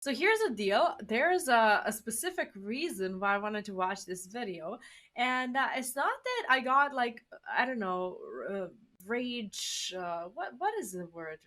So here's the deal. There's a specific reason why I wanted to watch this video, and it's not that I got like I don't know, rage. What is the word?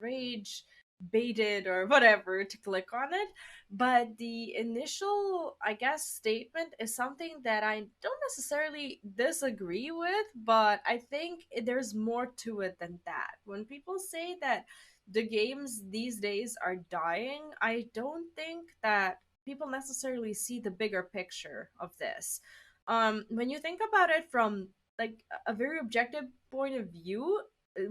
Rage baited or whatever to click on it, but the initial, I guess, statement is something that I don't necessarily disagree with, but I think there's more to it than that. When people say that the games these days are dying, I don't think that people necessarily see the bigger picture of this. When you think about it from like a very objective point of view,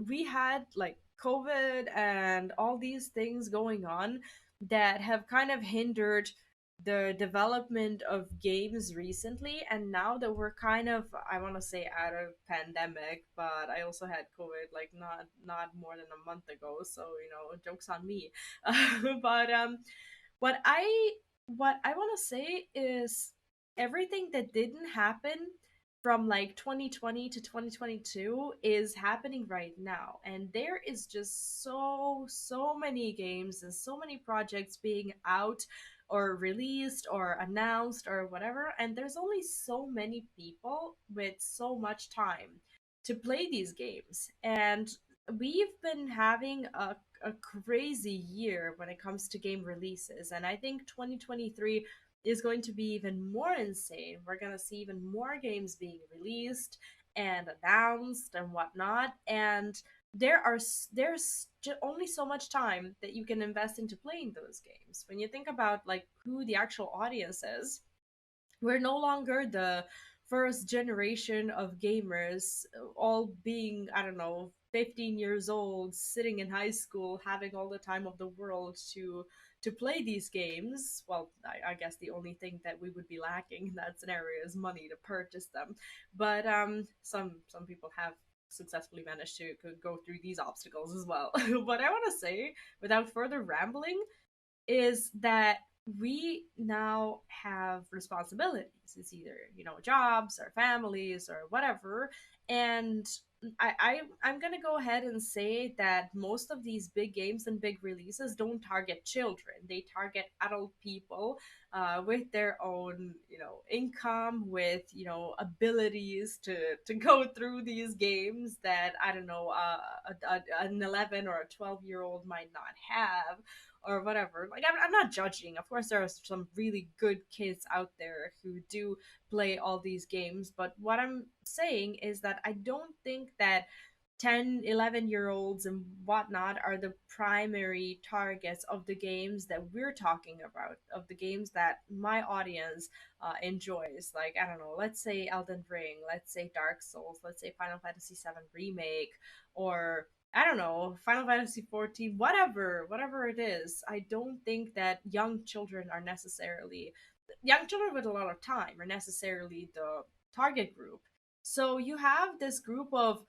we had like COVID and all these things going on that have kind of hindered the development of games recently, and now that we're kind of, I want to say, out of pandemic, but I also had COVID like not more than a month ago, so jokes on me. But what I want to say is everything that didn't happen from like 2020 to 2022 is happening right now, and there is just so many games and so many projects being out or released or announced or whatever, and there's only so many people with so much time to play these games. And we've been having a crazy year when it comes to game releases, and I think 2023 is going to be even more insane. We're going to see even more games being released and announced and whatnot, and there's only so much time that you can invest into playing those games. When you think about like who the actual audience is, we're no longer the first generation of gamers, all being, I don't know, 15 years old, sitting in high school, having all the time of the world to play these games. Well, I guess the only thing that we would be lacking in that scenario is money to purchase them. But some people have successfully managed to go through these obstacles as well. What I want to say, without further rambling, is that we now have responsibilities. It's either, jobs or families or whatever. And I'm gonna go ahead and say that most of these big games and big releases don't target children. They target adult people, with their own, income, with abilities to go through these games that, I don't know, an 11 or a 12-year old might not have, or whatever. Like, I'm not judging. Of course, there are some really good kids out there who do play all these games. But what I'm saying is that I don't think that 10, 11-year olds and whatnot are the primary targets of the games that we're talking about, of the games that my audience enjoys. Like, I don't know, let's say Elden Ring, let's say Dark Souls, let's say Final Fantasy VII Remake, or I don't know, Final Fantasy 14, whatever it is. I don't think that young children with a lot of time are necessarily the target group. So you have this group of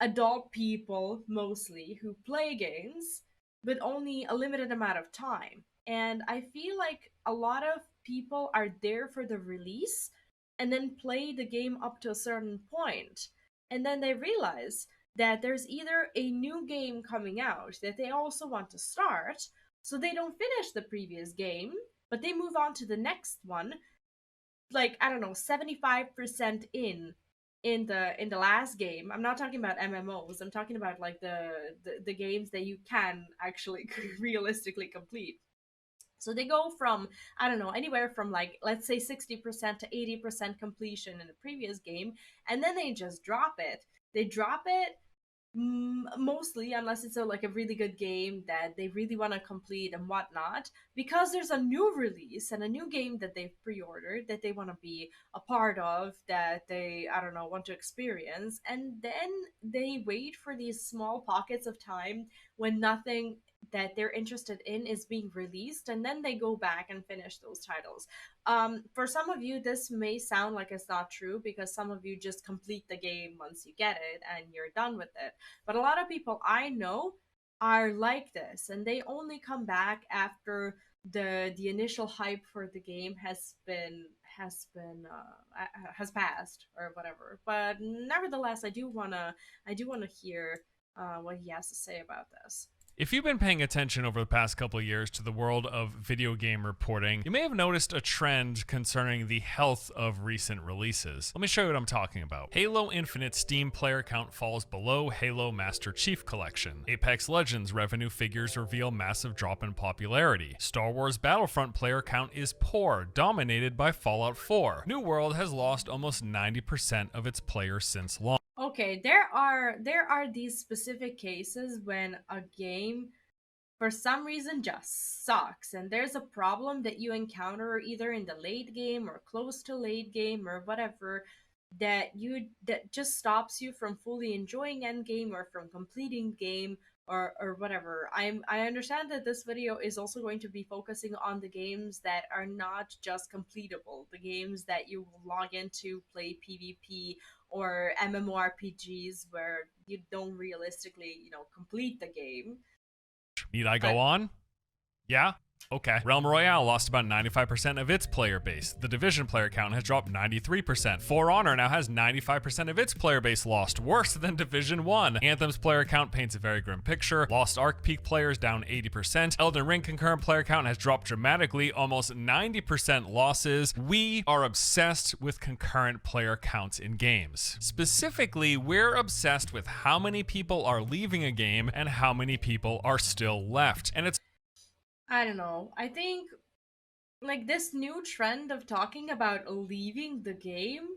adult people mostly who play games with only a limited amount of time. And I feel like a lot of people are there for the release and then play the game up to a certain point. And then they realize that there's either a new game coming out that they also want to start, so they don't finish the previous game, but they move on to the next one, like, I don't know, 75% in the last game. I'm not talking about MMOs. I'm talking about like the games that you can actually realistically complete. So they go from, I don't know, anywhere from like, let's say 60% to 80% completion in the previous game, and then they just drop it. They drop it, mostly, unless it's like a really good game that they really want to complete and whatnot, because there's a new release and a new game that they've pre-ordered that they want to be a part of, that they, I don't know, want to experience. And then they wait for these small pockets of time when nothing that they're interested in is being released, and then they go back and finish those titles. For some of you, this may sound like it's not true, because some of you just complete the game once you get it and you're done with it. But a lot of people I know are like this, and they only come back after the initial hype for the game has passed or whatever. But nevertheless, I do wanna hear what he has to say about this. If you've been paying attention over the past couple of years to the world of video game reporting, you may have noticed a trend concerning the health of recent releases. Let me show you what I'm talking about. Halo Infinite Steam player count falls below Halo Master Chief Collection. Apex Legends revenue figures reveal massive drop in popularity. Star Wars Battlefront player count is poor, dominated by Fallout 4. New World has lost almost 90% of its players since launch. Okay, there are these specific cases when a game for some reason just sucks, and there's a problem that you encounter either in the late game or close to late game or whatever, that just stops you from fully enjoying end game or from completing game or whatever. I understand that this video is also going to be focusing on the games that are not just completable, the games that you will log into, play PvP or mmorpgs where you don't realistically, complete the game. Need I go But on? Yeah? Okay. Realm Royale lost about 95% of its player base. The Division player count has dropped 93%. For Honor now has 95% of its player base lost, worse than Division 1. Anthem's player count paints a very grim picture. Lost Arc peak players down 80%. Elden Ring concurrent player count has dropped dramatically, almost 90% losses. We are obsessed with concurrent player counts in games. Specifically, we're obsessed with how many people are leaving a game and how many people are still left. And it's I don't know. I think like this new trend of talking about leaving the game,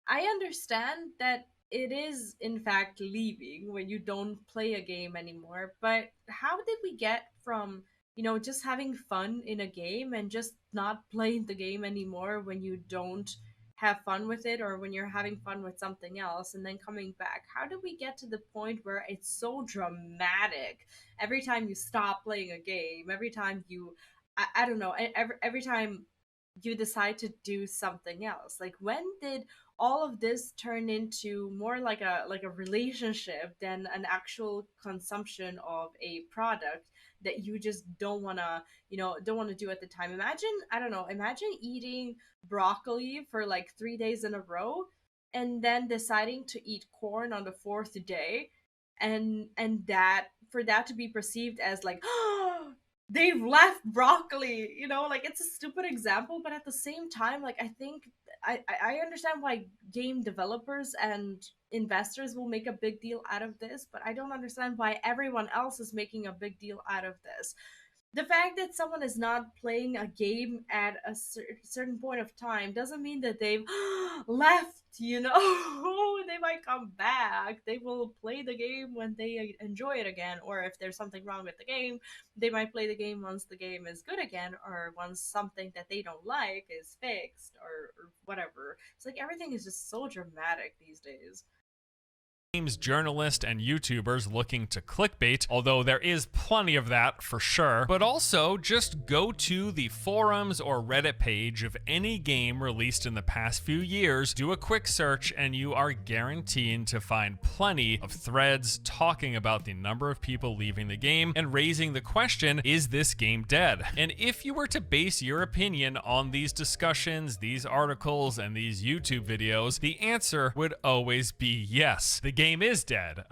I understand that it is in fact leaving when you don't play a game anymore, but how did we get from, just having fun in a game and just not playing the game anymore when you don't have fun with it or when you're having fun with something else and then coming back? How did we get to the point where it's so dramatic every time you stop playing a game, every time I don't know, every time you decide to do something else? Like, when did all of this turn into more like a relationship than an actual consumption of a product that you just don't want to do at the time? Imagine, I don't know, imagine eating broccoli for like 3 days in a row and then deciding to eat corn on the fourth day, and that for that to be perceived as like they've left broccoli. Like, it's a stupid example, but at the same time, like, I think I understand why game developers and investors will make a big deal out of this, but I don't understand why everyone else is making a big deal out of this. The fact that someone is not playing a game at a certain point of time doesn't mean that they've left. They might come back. They will play the game when they enjoy it again, or if there's something wrong with the game, they might play the game once the game is good again, or once something that they don't like is fixed, or whatever. It's like everything is just so dramatic these days. games journalists and YouTubers looking to clickbait, although there is plenty of that for sure. But also, just go to the forums or Reddit page of any game released in the past few years, do a quick search, and you are guaranteed to find plenty of threads talking about the number of people leaving the game and raising the question, is this game dead? And if you were to base your opinion on these discussions, these articles, and these YouTube videos, the answer would always be yes. The game is dead.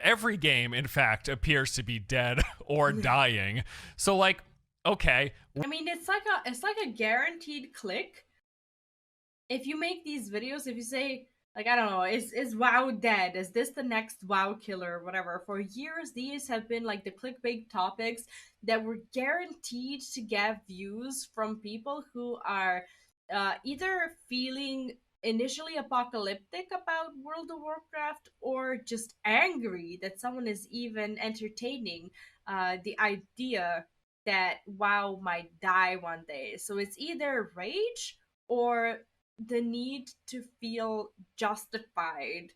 Every game, in fact, appears to be dead or dying. So, like, okay. I mean, it's like a guaranteed click. If you make these videos, if you say, like, I don't know, is WoW dead? Is this the next WoW killer or whatever? For years, these have been like the clickbait topics that were guaranteed to get views from people who are either feeling initially apocalyptic about World of Warcraft or just angry that someone is even entertaining the idea that WoW might die one day. So it's either rage or the need to feel justified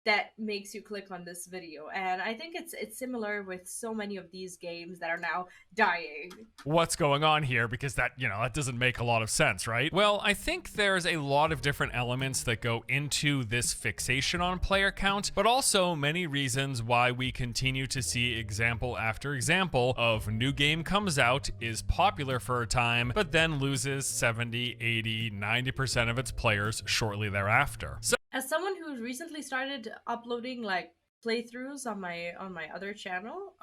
that makes you click on this video. And I think it's similar with so many of these games that are now dying. What's going on here? Because that doesn't make a lot of sense, right? Well, I think there's a lot of different elements that go into this fixation on player count, but also many reasons why we continue to see example after example of new game comes out, is popular for a time, but then loses 70, 80, 90% of its players shortly thereafter. So As someone who recently started uploading like playthroughs on my other channel.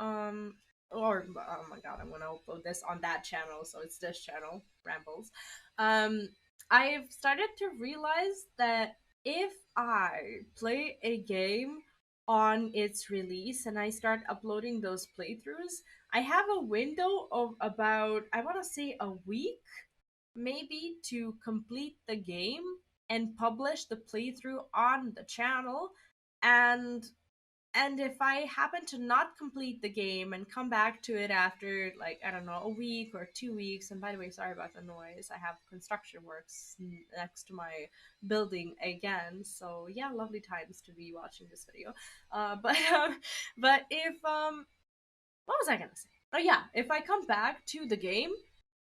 Or oh my god, I'm gonna upload this on that channel, so it's this channel, Rambles. Um, I've started to realize that if I play a game on its release and I start uploading those playthroughs, I have a window of about, I want to say, a week maybe to complete the game and publish the playthrough on the channel. And and if I happen to not complete the game and come back to it after, like, I don't know, a week or 2 weeks, and by the way, sorry about the noise, I have construction works next to my building again, so yeah, lovely times to be watching this video. But if what was I gonna say? Oh yeah, if I come back to the game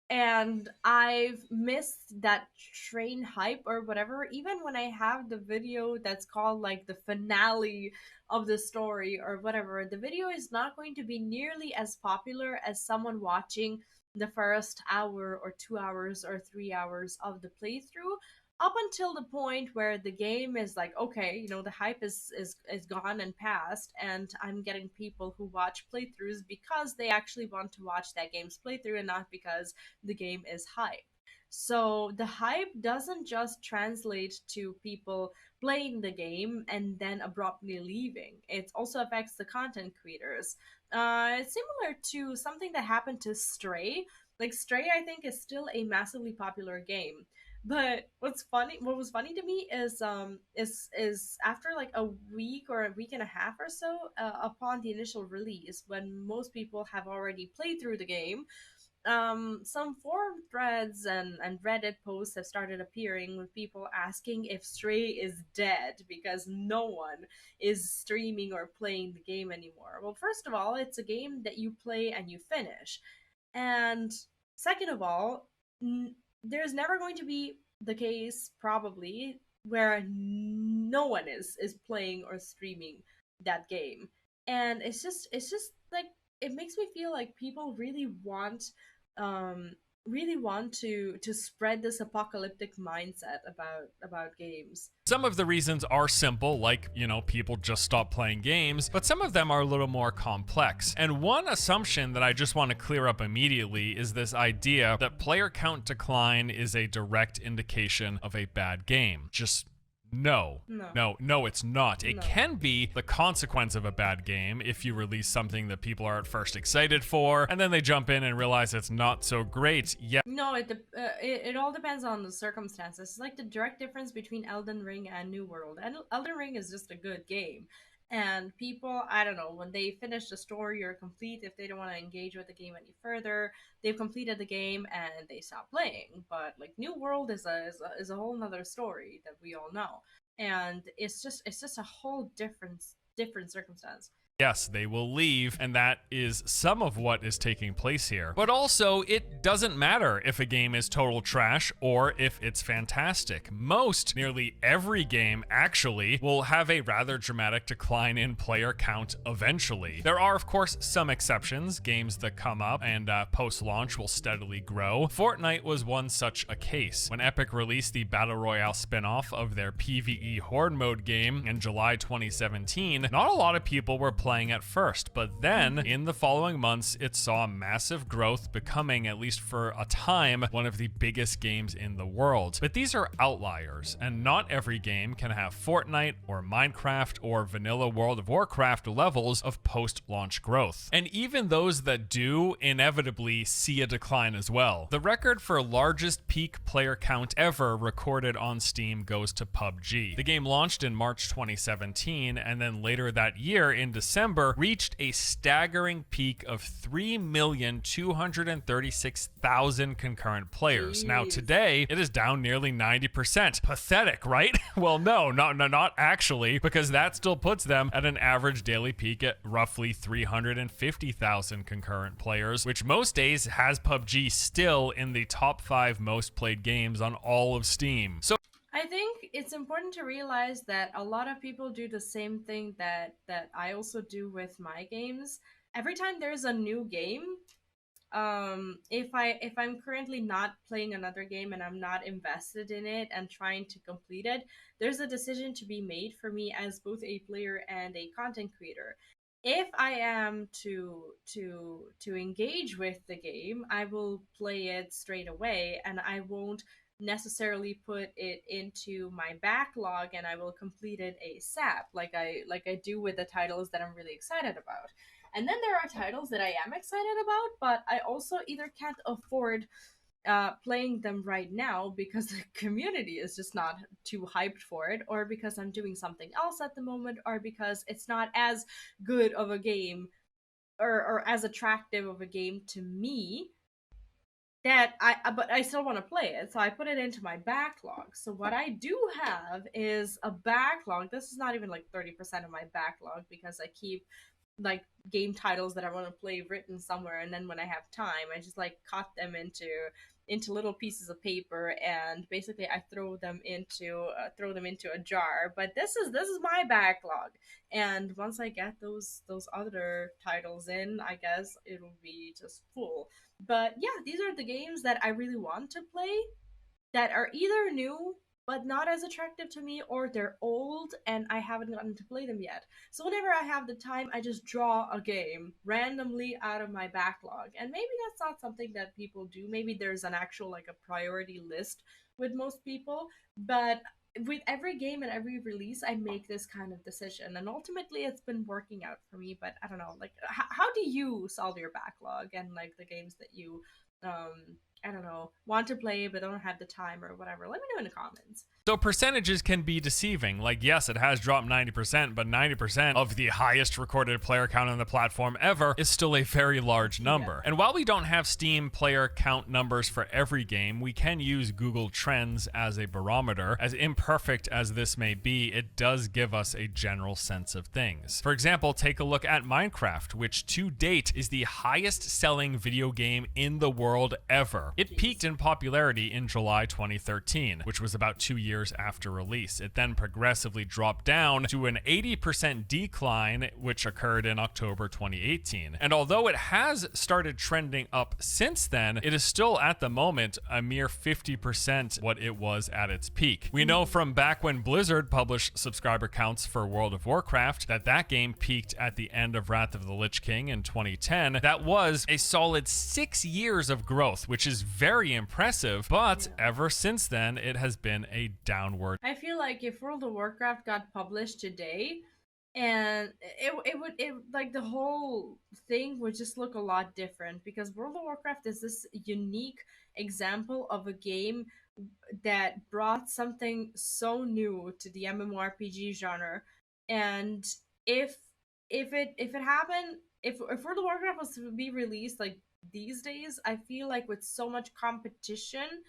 and I've missed that train hype or whatever, even when I have the video that's called like the finale of the story or whatever, the video is not going to be nearly as popular as someone watching the first hour or 2 hours or 3 hours of the playthrough, up until the point where the game is like, okay, you know, the hype is gone and past, and I'm getting people who watch playthroughs because they actually want to watch that game's playthrough and not because the game is hype. So the hype doesn't just translate to people playing the game and then abruptly leaving. It also affects the content creators. It's similar to something that happened to Stray. Like Stray, I think is still a massively popular game. But what was funny to me is after like a week or a week and a half or so upon the initial release, when most people have already played through the game, some forum threads and Reddit posts have started appearing with people asking if Stray is dead because no one is streaming or playing the game anymore. Well, first of all, it's a game that you play and you finish. And second of all, there's never going to be the case, probably, where no one is playing or streaming that game. And it's just like, it makes me feel like people um really want to spread this apocalyptic mindset about games. Some of the reasons are simple, like, people just stop playing games, but some of them are a little more complex. And one assumption that I just want to clear up immediately is this idea that player count decline is a direct indication of a bad game. Just no. No. No, it's not. It No. can be the consequence of a bad game if you release something that people are at first excited for, and then they jump in and realize it's not so great. Yeah. No, it all depends on the circumstances. It's like the direct difference between Elden Ring and New World. And Elden Ring is just a good game. And people, I don't know, when they finish the story or complete, if they don't want to engage with the game any further, they've completed the game and they stop playing. But like New World is a whole nother story that we all know. And it's just a whole different circumstance. Yes, they will leave, and that is some of what is taking place here. But also, it doesn't matter if a game is total trash or if it's fantastic. Nearly every game, actually, will have a rather dramatic decline in player count eventually. There are, of course, some exceptions. Games that come up and post-launch will steadily grow. Fortnite was one such a case. When Epic released the Battle Royale spin-off of their PvE Horde mode game in July 2017, not a lot of people were playing at first, but then in the following months it saw massive growth, becoming, at least for a time, one of the biggest games in the world. But these are outliers, and not every game can have Fortnite or Minecraft or vanilla World of Warcraft levels of post-launch growth. And even those that do inevitably see a decline as well. The record for largest peak player count ever recorded on Steam goes to PUBG. The game launched in March 2017, and then later that year in December reached a staggering peak of 3,236,000 concurrent players. Jeez. Now today, it is down nearly 90%. Pathetic, right? Well, no, not actually, because that still puts them at an average daily peak at roughly 350,000 concurrent players, which most days has PUBG still in the top 5 most played games on all of Steam. So I think it's important to realize that a lot of people do the same thing that I also do with my games. Every time there's a new game, if I'm currently not playing another game and I'm not invested in it and trying to complete it, there's a decision to be made for me as both a player and a content creator. If I am to engage with the game, I will play it straight away, and I won't necessarily put it into my backlog, and I will complete it ASAP, like I do with the titles that I'm really excited about. And then there are titles that I am excited about, but I also either can't afford playing them right now because the community is just not too hyped for it, or because I'm doing something else at the moment, or because it's not as good of a game, or as attractive of a game to me, that but I still want to play it, so I put it into my backlog. So what I do have is a backlog. This is not even like 30% of my backlog, because I keep like game titles that I want to play written somewhere, and then when I have time, I just like cut them into little pieces of paper, and basically I throw them into a jar. But this is my backlog, and once I get those other titles in, I guess it'll be just full. But yeah, these are the games that I really want to play, that are either new but not as attractive to me, or they're old and I haven't gotten to play them yet. So whenever I have the time, I just draw a game randomly out of my backlog. And maybe that's not something that people do. Maybe there's an actual like a priority list with most people, but with every game and every release, I make this kind of decision, and ultimately it's been working out for me. But I don't know, like how do you solve your backlog and like the games that you I don't know, want to play but don't have the time or whatever? Let me know in the comments. So percentages can be deceiving. Like, yes, it has dropped 90%, but 90% of the highest recorded player count on the platform ever is still a very large number. And while we don't have Steam player count numbers for every game, we can use Google Trends as a barometer. As imperfect as this may be, it does give us a general sense of things. For example, take a look at Minecraft, which to date is the highest selling video game in the world ever. It peaked in popularity in July 2013, which was about 2 years after release. It then progressively dropped down to an 80% decline, which occurred in October 2018. And although it has started trending up since then, it is still at the moment a mere 50% what it was at its peak. We know from back when Blizzard published subscriber counts for World of Warcraft that game peaked at the end of Wrath of the Lich King in 2010. That was a solid 6 years of growth, which is very impressive, but ever since then, it has been a downward. I feel like if World of Warcraft got published today, and it like the whole thing would just look a lot different, because World of Warcraft is this unique example of a game that brought something so new to the mmorpg genre. And if it happened, if World of Warcraft was to be released like these days, I feel like with so much competition,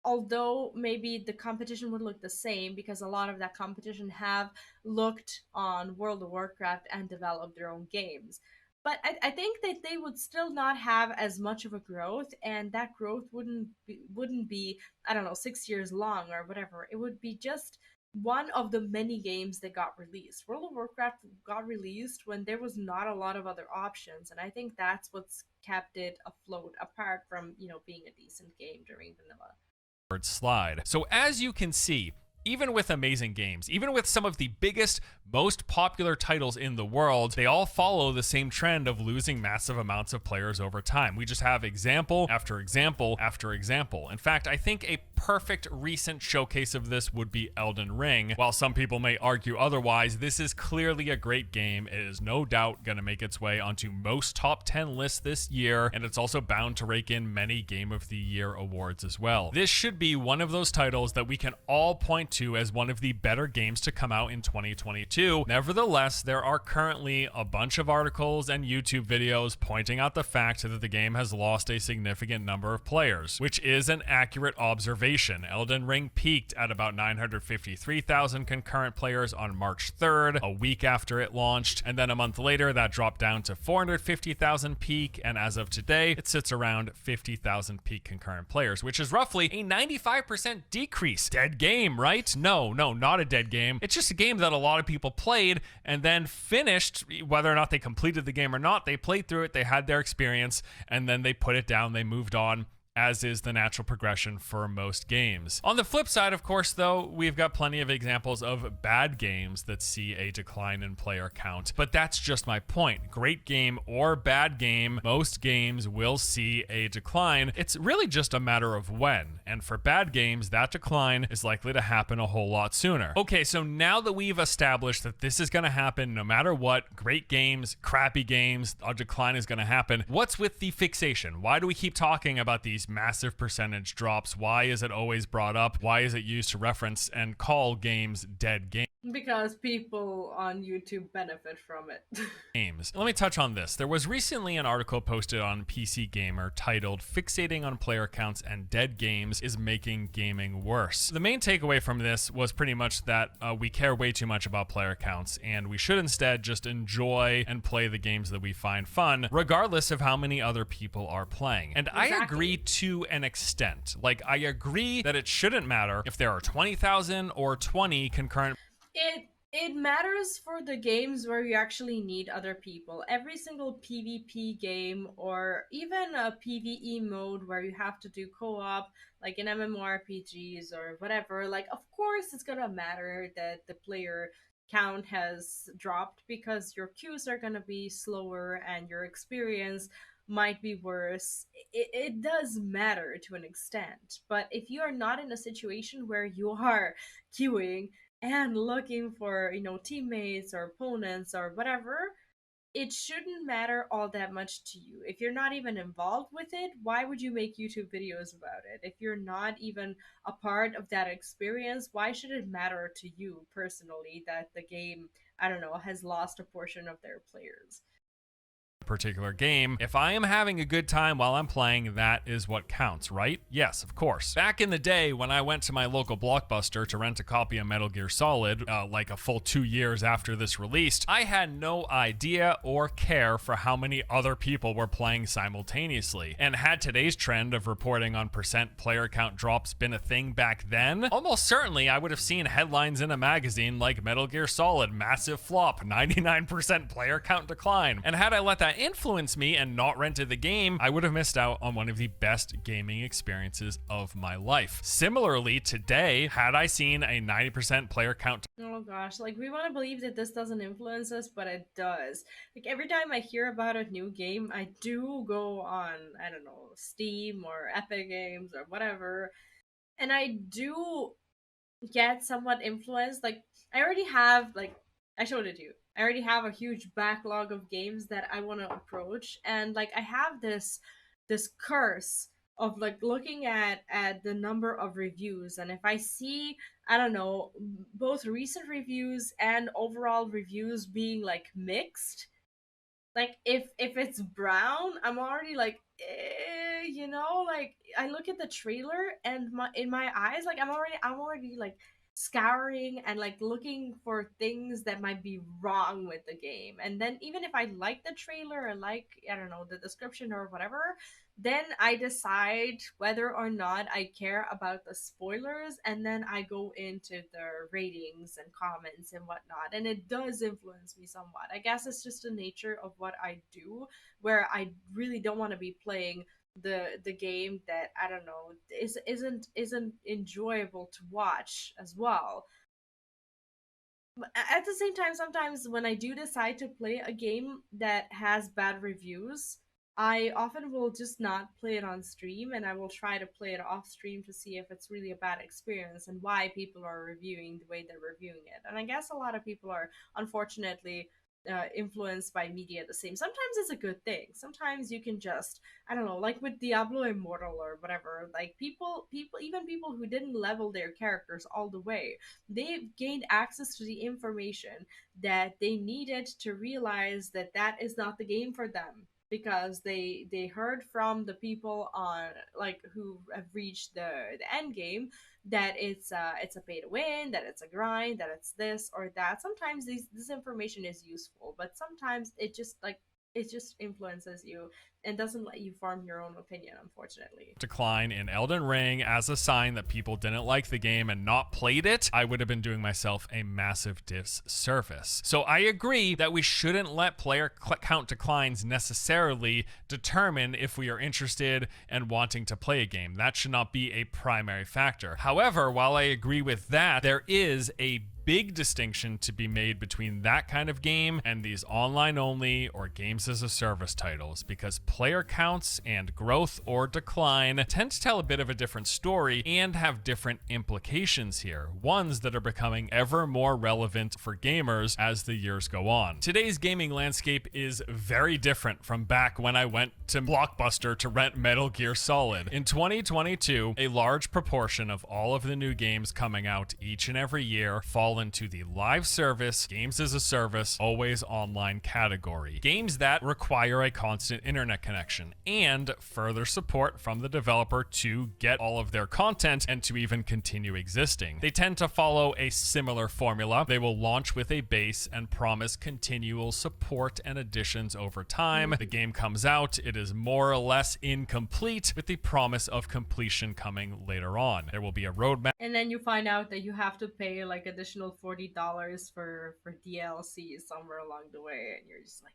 although maybe the competition would look the same, because a lot of that competition have looked on World of Warcraft and developed their own games. But I think that they would still not have as much of a growth, and that growth wouldn't be, I don't know, 6 years long or whatever. It would be just one of the many games that got released. World of Warcraft got released when there was not a lot of other options, and I think that's what's kept it afloat, apart from, being a decent game during vanilla slide. So as you can see, even with amazing games, even with some of the biggest, most popular titles in the world, they all follow the same trend of losing massive amounts of players over time. We just have example after example after example. In fact, I think a perfect recent showcase of this would be Elden Ring. While some people may argue otherwise, this is clearly a great game. It is no doubt going to make its way onto most top 10 lists this year, and it's also bound to rake in many Game of the Year awards as well. This should be one of those titles that we can all point to as one of the better games to come out in 2022. Nevertheless, there are currently a bunch of articles and YouTube videos pointing out the fact that the game has lost a significant number of players, which is an accurate observation. Elden Ring peaked at about 953,000 concurrent players on March 3rd, a week after it launched, and then a month later that dropped down to 450,000 peak, and as of today, it sits around 50,000 peak concurrent players, which is roughly a 95% decrease. Dead game, right? right? No, no, not a dead game. It's just a game that a lot of people played and then finished, whether or not they completed the game or not. They played through it, they had their experience, and then they put it down, they moved on, as is the natural progression for most games. On the flip side, of course, though, we've got plenty of examples of bad games that see a decline in player count. But that's just my point. Great game or bad game, most games will see a decline. It's really just a matter of when. And for bad games, that decline is likely to happen a whole lot sooner. Okay, so now that we've established that this is going to happen no matter what, great games, crappy games, a decline is going to happen, what's with the fixation? Why do we keep talking about these massive percentage drops? Why is it always brought up? Why is it used to reference and call games dead games? Because people on YouTube benefit from it. Games. Let me touch on this. There was recently an article posted on PC Gamer titled "Fixating on Player Counts and Dead Games is Making Gaming Worse." The main takeaway from this was pretty much that we care way too much about player counts, and we should instead just enjoy and play the games that we find fun, regardless of how many other people are playing. And Exactly. I agree to an extent. Like, I agree that it shouldn't matter if there are 20,000 or 20 concurrent. It matters for the games where you actually need other people. Every single PvP game or even a PvE mode where you have to do co-op, like in mmorpgs or whatever, like of course it's gonna matter that the player count has dropped because your queues are gonna be slower and your experience might be worse. It does matter to an extent, but if you are not in a situation where you are queuing and looking for, teammates or opponents or whatever, it shouldn't matter all that much to you. If you're not even involved with it, why would you make YouTube videos about it? If you're not even a part of that experience, why should it matter to you personally that the game, I don't know, has lost a portion of their players? Particular game. If I am having a good time while I'm playing, that is what counts, right? Yes, of course. Back in the day when I went to my local Blockbuster to rent a copy of Metal Gear Solid, like a full 2 years after this released, I had no idea or care for how many other people were playing simultaneously. And had today's trend of reporting on percent player count drops been a thing back then, almost certainly I would have seen headlines in a magazine like Metal Gear Solid, massive flop, 99% player count decline. And had I let that influence me and not rented the game, I would have missed out on one of the best gaming experiences of my life. Similarly, today, had I seen a 90% player count. Oh gosh, like we want to believe that this doesn't influence us, but it does. Like every time I hear about a new game, I do go on, I don't know, Steam or Epic Games or whatever, and I do get somewhat influenced. Like I already have, like I showed it to you. I already have a huge backlog of games that I want to approach, and like I have this curse of like looking at the number of reviews, and if I see, I don't know, both recent reviews and overall reviews being like mixed, like if it's brown, I'm already like, like I look at the trailer and in my eyes, like I'm already like scouring and like looking for things that might be wrong with the game. And then even if I like the trailer or like, I don't know, the description or whatever, then I decide whether or not I care about the spoilers, and then I go into the ratings and comments and whatnot. And it does influence me somewhat. I guess it's just the nature of what I do, where I really don't want to be playing the game that, I don't know, isn't enjoyable to watch as well. But at the same time, sometimes when I do decide to play a game that has bad reviews, I often will just not play it on stream, and I will try to play it off stream to see if it's really a bad experience and why people are reviewing the way they're reviewing it. And I guess a lot of people are unfortunately influenced by media the same. Sometimes it's a good thing. Sometimes you can just, I don't know, like with Diablo Immortal or whatever, like even people who didn't level their characters all the way, they gained access to the information that they needed to realize that that is not the game for them, because they heard from the people on, like, who have reached the end game, that it's a pay to win, that it's a grind, that it's this or that. Sometimes this information is useful, but sometimes it just like it just influences you and doesn't let you form your own opinion, unfortunately. Decline in Elden Ring as a sign that people didn't like the game and not played it, I would have been doing myself a massive disservice. So I agree that we shouldn't let player count declines necessarily determine if we are interested and wanting to play a game. That should not be a primary factor. However, while I agree with that, there is a big distinction to be made between that kind of game and these online only or games as a service titles, because player counts and growth or decline tend to tell a bit of a different story and have different implications here, ones that are becoming ever more relevant for gamers as the years go on. Today's gaming landscape is very different from back when I went to Blockbuster to rent Metal Gear Solid. In 2022, a large proportion of all of the new games coming out each and every year fall into the live service, games as a service, always online category. Games that require a constant internet connection and further support from the developer to get all of their content and to even continue existing. They tend to follow a similar formula. They will launch with a base and promise continual support and additions over time. The game comes out, it is more or less incomplete with the promise of completion coming later on. There will be a roadmap, And then you find out that you have to pay like additional $40 for DLC somewhere along the way, and you're just like,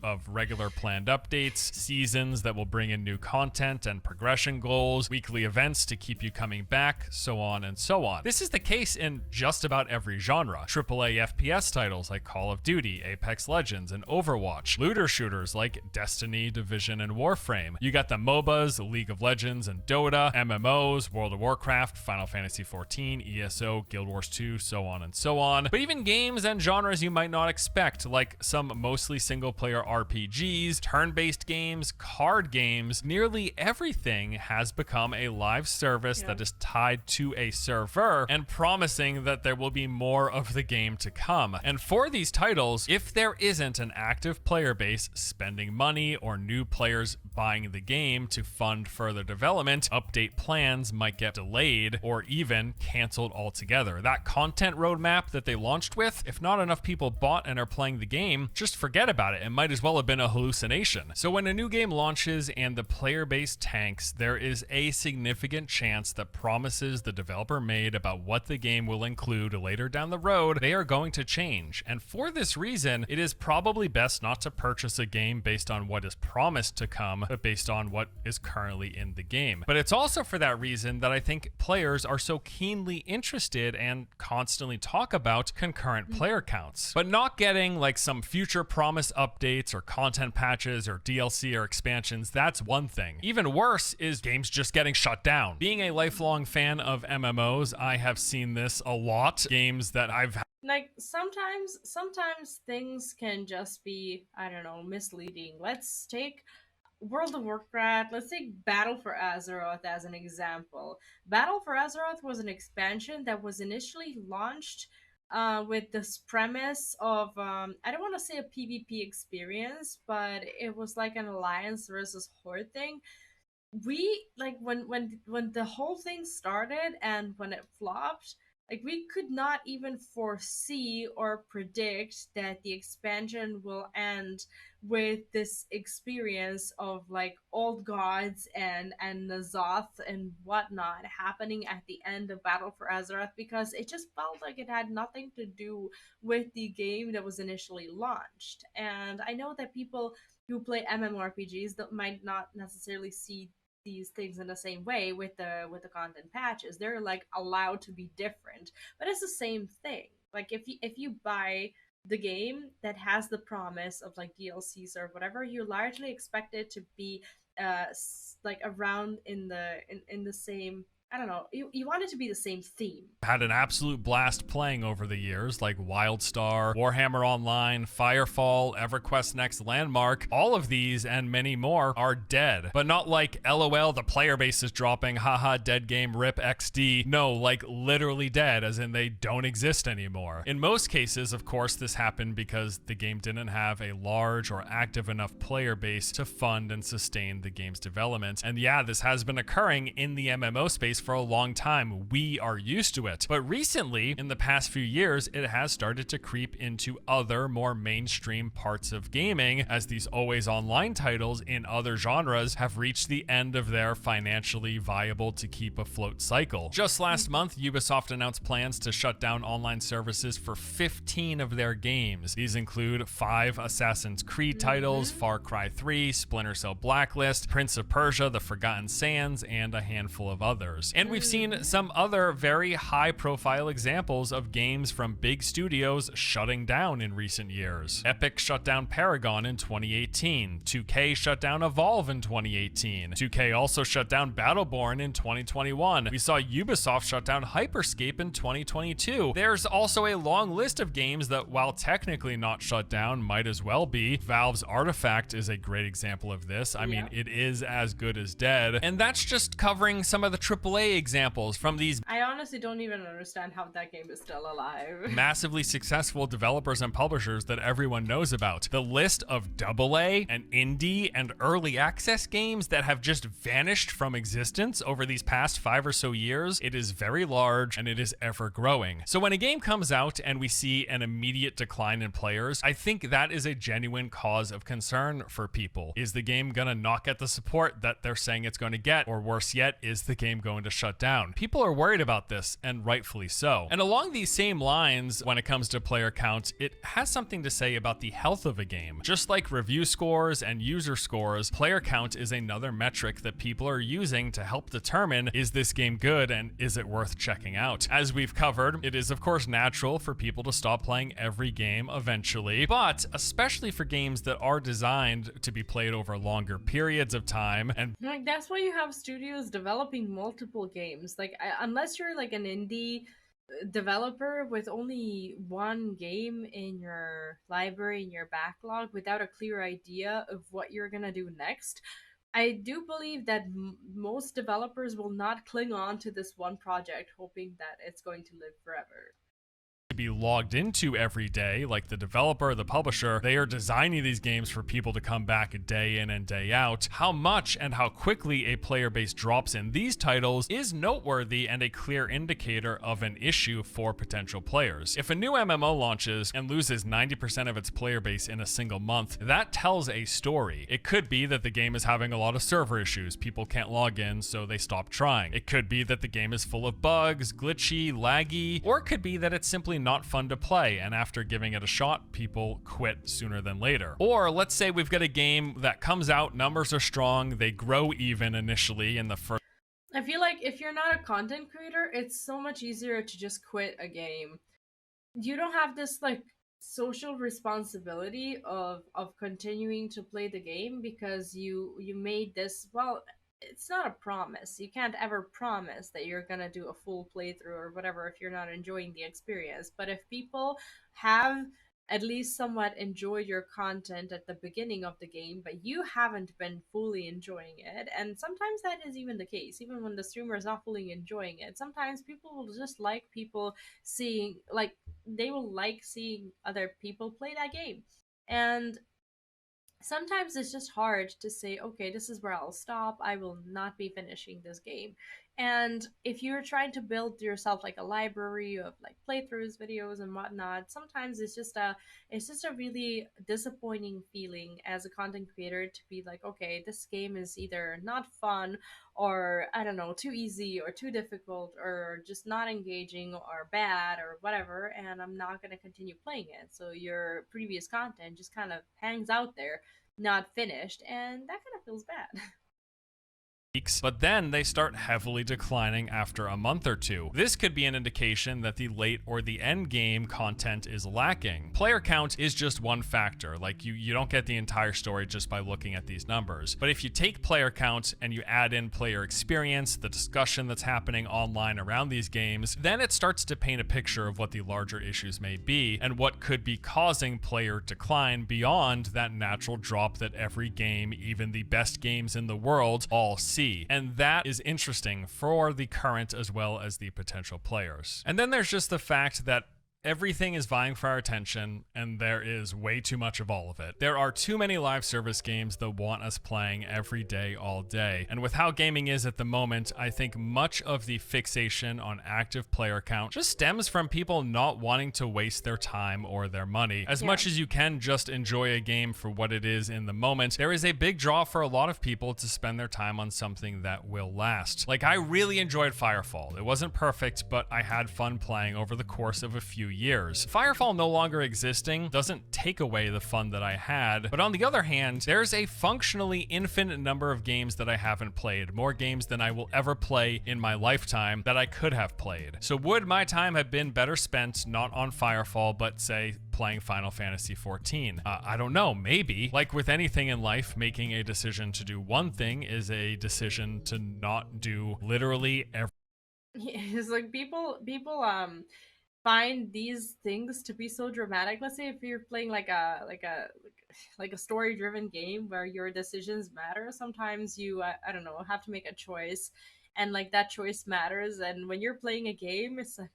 of regular planned updates, seasons that will bring in new content and progression goals, weekly events to keep you coming back, so on and so on. This is the case in just about every genre. AAA FPS titles like Call of Duty, Apex Legends, and Overwatch. Looter shooters like Destiny, Division, and Warframe. You got the MOBAs, League of Legends, and Dota, MMOs, World of Warcraft, Final Fantasy XIV, ESO, Guild Wars 2, so on and so on. But even games and genres you might not expect, like some mostly single-player RPGs, turn-based games, card games, nearly everything has become a live service that is tied to a server and promising that there will be more of the game to come. And for these titles, if there isn't an active player base spending money or new players buying the game to fund further development, update plans might get delayed or even canceled altogether. That content roadmap that they launched with, if not enough people bought and are playing the game, just forget about it. It might as well have been a hallucination. So when a new game launches and the player base tanks, there is a significant chance that promises the developer made about what the game will include later down the road, they are going to change. And for this reason, it is probably best not to purchase a game based on what is promised to come, but based on what is currently in the game. But it's also for that reason that I think players are so keenly interested and constantly talk about concurrent player counts. But not getting like some future promise updates or content patches or DLC or expansions, that's one thing. Even worse is games just getting shut down. Being a lifelong fan of MMOs, I have seen this a lot. Games that I've like sometimes things can just be, I don't know, misleading. Let's take World of Warcraft, let's take Battle for Azeroth as an example. Battle for Azeroth was an expansion that was initially launched with this premise of I don't want to say a PvP experience, but it was like an alliance versus horde thing. We like when the whole thing started and when it flopped, like we could not even foresee or predict that the expansion will end with this experience of like old gods and Nazoth and whatnot happening at the end of Battle for Azeroth, because it just felt like it had nothing to do with the game that was initially launched. And I know that people who play MMORPGs that might not necessarily see these things in the same way with the content patches. They're like allowed to be different, but it's the same thing. Like if you buy the game that has the promise of like DLCs or whatever, you largely expect it to be like around in the same, I don't know, you want it to be the same theme. had an absolute blast playing over the years, like WildStar, Warhammer Online, Firefall, EverQuest Next Landmark. All of these and many more are dead, but not like LOL, the player base is dropping, haha, dead game, rip XD. No, like literally dead, as in they don't exist anymore. In most cases, of course, this happened because the game didn't have a large or active enough player base to fund and sustain the game's development. And yeah, this has been occurring in the MMO space for a long time. We are used to it. But recently, in the past few years, it has started to creep into other more mainstream parts of gaming as these always online titles in other genres have reached the end of their financially viable to keep afloat cycle. Just last month, Ubisoft announced plans to shut down online services for 15 of their games. These include 5 Assassin's Creed titles, Far Cry 3, Splinter Cell Blacklist, Prince of Persia, The Forgotten Sands, and a handful of others. And we've seen some other very high-profile examples of games from big studios shutting down in recent years. Epic shut down Paragon in 2018. 2K shut down Evolve in 2018. 2K also shut down Battleborn in 2021. We saw Ubisoft shut down Hyperscape in 2022. There's also a long list of games that, while technically not shut down, might as well be. Valve's Artifact is a great example of this. I mean, it is as good as dead. And that's just covering some of the AAA examples from these I honestly don't even understand how that game is still alive. massively successful developers and publishers that everyone knows about. The list of AA and indie and early access games that have just vanished from existence over these past 5 or so years, it is very large and it is ever growing. So when a game comes out and we see an immediate decline in players, I think that is a genuine cause of concern for people. Is the game gonna not get the support that they're saying it's going to get? Or worse yet, is the game going to shut down? People are worried about this, and rightfully so. And along these same lines, when it comes to player count, it has something to say about the health of a game. Just like review scores and user scores, player count is another metric that people are using to help determine, is this game good and is it worth checking out? As we've covered, it is of course natural for people to stop playing every game eventually, but especially for games that are designed to be played over longer periods of time. And Like, that's why you have studios developing multiple games. Like, unless you're like an indie developer with only one game in your library, in your backlog, without a clear idea of what you're gonna do next, I do believe that most developers will not cling on to this one project hoping that it's going to live forever. to be logged into every day, like the developer, the publisher, they are designing these games for people to come back day in and day out. How much and how quickly a player base drops in these titles is noteworthy and a clear indicator of an issue for potential players. If a new MMO launches and loses 90% of its player base in a single month, that tells a story. It could be that the game is having a lot of server issues, people can't log in, so they stop trying. It could be that the game is full of bugs, glitchy, laggy, or it could be that it's simply not fun to play, and after giving it a shot, people quit sooner than later. Or let's say we've got a game that comes out, numbers are strong, they grow even initially in the first. I feel like if you're not a content creator, it's so much easier to just quit a game. You don't have this like social responsibility of continuing to play the game because you made this, well, it's not a promise. You can't ever promise that you're gonna do a full playthrough or whatever if you're not enjoying the experience. But if people have at least somewhat enjoyed your content at the beginning of the game, but you haven't been fully enjoying it, and sometimes that is even the case, even when the streamer is not fully enjoying it, sometimes people will just like people seeing, like, they will like seeing other people play that game. And sometimes it's just hard to say, okay, this is where I'll stop. I will not be finishing this game. And if you're trying to build yourself like a library of like playthroughs, videos, and whatnot, sometimes it's just a really disappointing feeling as a content creator to be like, okay, this game is either not fun or, I don't know, too easy or too difficult or just not engaging or bad or whatever, and I'm not going to continue playing it. So your previous content just kind of hangs out there, not finished, and that kind of feels bad. Weeks, but then they start heavily declining after a month or two. This could be an indication that the late or the end game content is lacking. Player count is just one factor. Like you don't get the entire story just by looking at these numbers. But if you take player count and you add in player experience, the discussion that's happening online around these games, then it starts to paint a picture of what the larger issues may be and what could be causing player decline beyond that natural drop that every game, even the best games in the world, all see. And that is interesting for the current as well as the potential players. And then there's just the fact that Everything is vying for our attention, and there is way too much of all of it. There are too many live service games that want us playing every day, all day. And with how gaming is at the moment, I think much of the fixation on active player count just stems from people not wanting to waste their time or their money. As Yeah. much as you can just enjoy a game for what it is in the moment, there is a big draw for a lot of people to spend their time on something that will last. Like, I really enjoyed Firefall. It wasn't perfect, but I had fun playing over the course of a few years. Firefall no longer existing doesn't take away the fun that I had, but on the other hand, there's a functionally infinite number of games that I haven't played, more games than I will ever play in my lifetime that I could have played. So would my time have been better spent not on Firefall, but say playing Final Fantasy XIV? I don't know, maybe. Like with anything in life, making a decision to do one thing is a decision to not do literally everything. It's like people find these things to be so dramatic. Let's say if you're playing like a story driven game where your decisions matter, sometimes you I don't know, have to make a choice, and like that choice matters. And when you're playing a game, it's like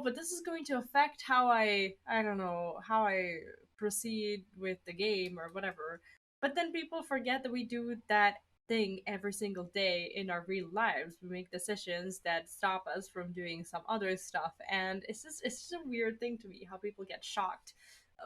but this is going to affect how I don't know, how I proceed with the game or whatever. But then people forget that we do that thing every single day in our real lives. We make decisions that stop us from doing some other stuff, and it's just a weird thing to me how people get shocked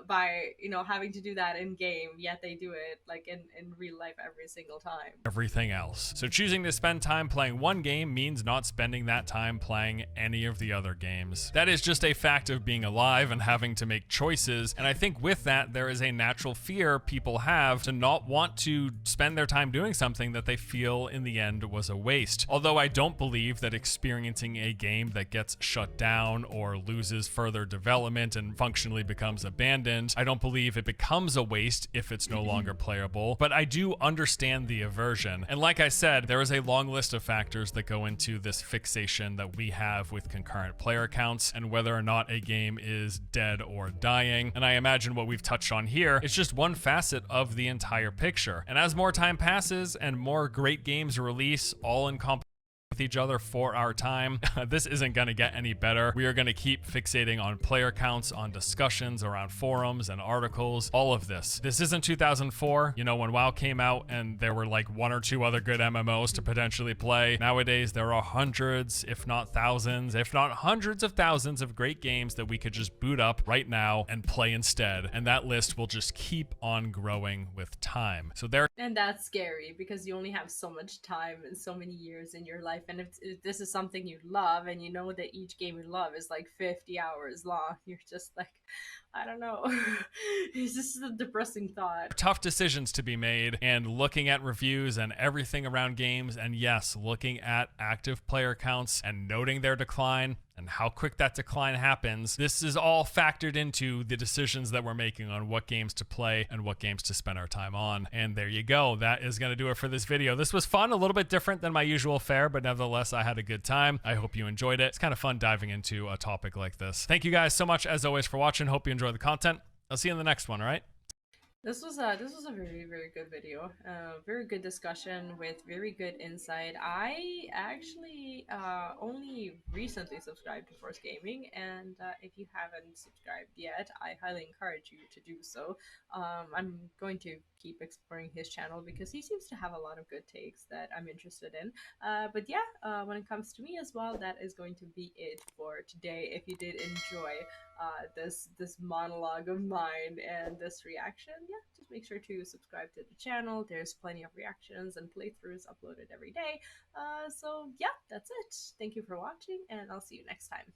by having to do that in game, yet they do it like in real life every single time. Everything else. So choosing to spend time playing one game means not spending that time playing any of the other games. That is just a fact of being alive and having to make choices, and I think with that there is a natural fear people have to not want to spend their time doing something that they feel in the end was a waste. Although I don't believe that experiencing a game that gets shut down or loses further development and functionally becomes abandoned, I don't believe it becomes a waste if it's no longer playable, but I do understand the aversion. And like I said, there is a long list of factors that go into this fixation that we have with concurrent player counts and whether or not a game is dead or dying. And I imagine what we've touched on here is just one facet of the entire picture. And as more time passes and more great games release, all in competition with each other for our time, this isn't going to get any better. We are going to keep fixating on player counts, on discussions around forums and articles, all of this. This isn't 2004, when WoW came out and there were like one or two other good MMOs to potentially play. Nowadays, there are hundreds, if not thousands, if not hundreds of thousands of great games that we could just boot up right now and play instead. And that list will just keep on growing with time. So And that's scary because you only have so much time and so many years in your life. And if this is something you love and you know that each game you love is like 50 hours long, you're just like, I don't know. It's just a depressing thought. Tough decisions to be made, and looking at reviews and everything around games, and yes, looking at active player counts and noting their decline and how quick that decline happens. This is all factored into the decisions that we're making on what games to play and what games to spend our time on. And there you go. That is going to do it for this video. This was fun, a little bit different than my usual fare, but nevertheless, I had a good time. I hope you enjoyed it. It's kind of fun diving into a topic like this. Thank you guys so much, as always, for watching. Hope you enjoy the content. I'll see you in the next one, all right? This was a very, very good video. Very good discussion with very good insight. I actually only recently subscribed to Force Gaming, and if you haven't subscribed yet, I highly encourage you to do so. I'm going to keep exploring his channel because he seems to have a lot of good takes that I'm interested in. But yeah, when it comes to me as well, that is going to be it for today. If you did enjoy this monologue of mine and this reaction, yeah, just make sure to subscribe to the channel. There's plenty of reactions and playthroughs uploaded every day. So yeah, that's it. Thank you for watching, and I'll see you next time.